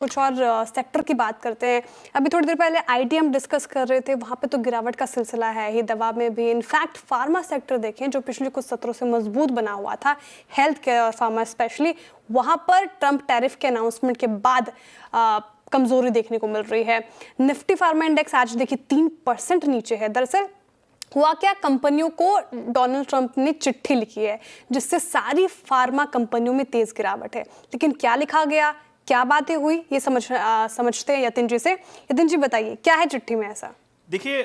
कुछ और सेक्टर की बात करते हैं। अभी थोड़ी देर पहले आईटी हम डिस्कस कर रहे थे, वहाँ पे तो गिरावट का सिलसिला है ही, दवा में भी। इनफैक्ट फार्मा सेक्टर देखें जो पिछले कुछ सत्रों से मजबूत बना हुआ था, हेल्थ केयर और फार्मा स्पेशली, वहाँ पर ट्रंप टैरिफ के अनाउंसमेंट के बाद कमजोरी देखने को मिल रही है। निफ्टी फार्मा इंडेक्स आज देखिए 3% नीचे है। दरअसल हुआ क्या, कंपनियों को डोनाल्ड ट्रंप ने चिट्ठी लिखी है जिससे सारी फार्मा कंपनियों में तेज गिरावट है। लेकिन क्या लिखा गया, क्या बातें हुई, ये समझते हैं यतिन जी से। यतिन जी बताइए, क्या है चिट्ठी में ऐसा? देखिए,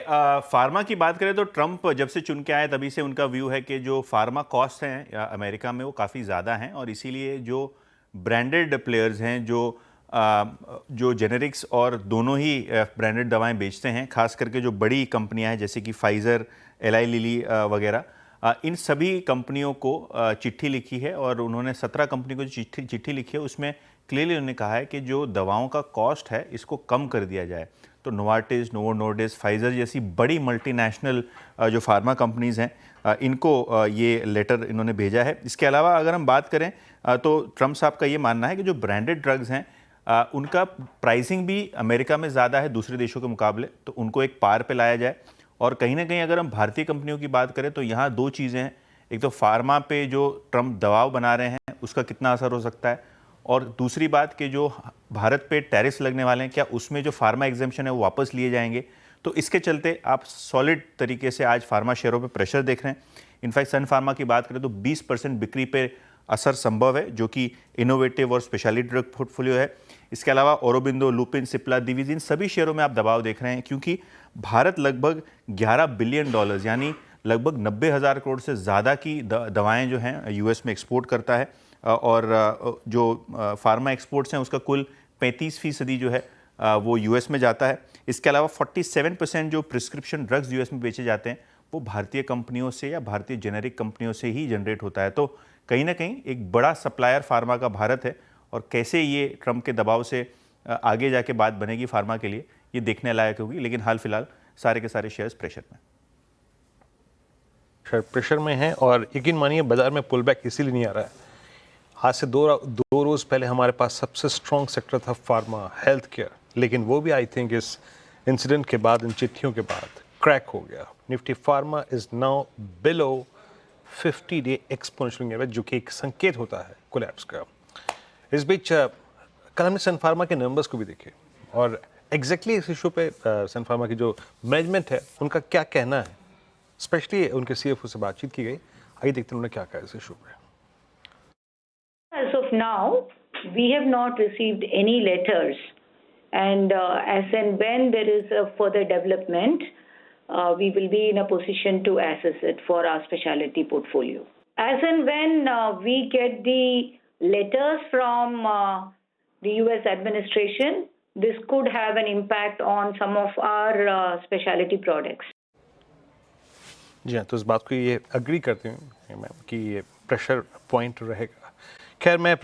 फार्मा की बात करें तो ट्रंप जब से चुन के आए तभी से उनका व्यू है कि जो फार्मा कॉस्ट हैं अमेरिका में वो काफ़ी ज़्यादा हैं, और इसीलिए जो ब्रांडेड प्लेयर्स हैं, जो जेनेरिक्स और दोनों ही ब्रांडेड दवाएं बेचते हैं, खास करके जो बड़ी कंपनियां हैं जैसे कि फाइज़र, एलाई लिली वगैरह, इन सभी कंपनियों को चिट्ठी लिखी है। और उन्होंने 17 कंपनी को जो चिट्ठी लिखी है उसमें क्लियरली उन्होंने कहा है कि जो दवाओं का कॉस्ट है इसको कम कर दिया जाए। तो नोवार्टिस, नोवो नोर्डिस्क, फाइज़र जैसी बड़ी मल्टीनेशनल जो फार्मा कंपनीज़ हैं, इनको ये लेटर इन्होंने भेजा है। इसके अलावा अगर हम बात करें तो ट्रंप साहब का ये मानना है कि जो ब्रांडेड ड्रग्स हैं उनका प्राइसिंग भी अमेरिका में ज़्यादा है दूसरे देशों के मुकाबले, तो उनको एक पार पे लाया जाए। और कहीं ना कहीं अगर हम भारतीय कंपनियों की बात करें तो यहाँ दो चीज़ें हैं। एक तो फार्मा पे जो ट्रंप दबाव बना रहे हैं उसका कितना असर हो सकता है, और दूसरी बात कि जो भारत पे टैरिफ्स लगने वाले हैं, क्या उसमें जो फार्मा एग्जेम्पशन है वो वापस लिए जाएंगे। तो इसके चलते आप सॉलिड तरीके से आज फार्मा शेयरों पे प्रेशर देख रहे हैं। इनफैक्ट सन फार्मा की बात करें तो 20% बिक्री पे असर संभव है, जो कि इनोवेटिव और स्पेशलिटी ड्रग पोर्टफोलियो है। इसके अलावा औरोबिंदो, लुपिन, सिप्ला, दिवीज, इन सभी शेयरों में आप दबाव देख रहे हैं, क्योंकि भारत लगभग $11 बिलियन यानी लगभग 90,000 करोड़ से ज़्यादा की दवाएं जो हैं यूएस में एक्सपोर्ट करता है। और जो फार्मा एक्सपोर्ट्स हैं उसका कुल 35% जो है वो यूएस में जाता है। इसके अलावा 47% जो प्रिस्क्रिप्शन ड्रग्स यूएस में बेचे जाते हैं वो भारतीय कंपनियों से या भारतीय जेनेरिक कंपनियों से ही जनरेट होता है। तो कहीं ना कहीं एक बड़ा सप्लायर फार्मा का भारत है, और कैसे ये ट्रंप के दबाव से आगे जाके बात बनेगी फार्मा के लिए, ये देखने लायक होगी। लेकिन हाल फिलहाल सारे के सारे शेयर्स प्रेशर में हैं, और यकीन मानिए बाजार में पुल बैक इसीलिए नहीं आ रहा है। आज से दो रोज पहले हमारे पास सबसे स्ट्रॉन्ग सेक्टर था फार्मा, हेल्थ केयर, लेकिन वो भी आई थिंक इस इंसिडेंट के बाद, इन चिट्ठियों के बाद क्रैक हो गया। Nifty pharma is now below 50-day exponential average, जो कि एक संकेत होता है कोलैप्स का। इस बीच कल हमने सन फार्मा के नंबर्स को भी देखे, और एग्जैक्टली इस इशू पे सन फार्मा की जो मैनेजमेंट है उनका क्या कहना है, स्पेशली उनके सीएफओ से बातचीत की गई। आइए देखते हैं उन्होंने क्या कहा इस इशू पे। As of now, we have not received any letters, and as and when there is a further development, we will be in a position to assess it for our specialty portfolio. As and when we get the letters from the US administration, this could have an impact on some of our specialty products. जी हाँ, तो इस बात को ये agree करते हैं ma'am कि ये प्रेशर पॉइंट रहेगा। खैर, मैं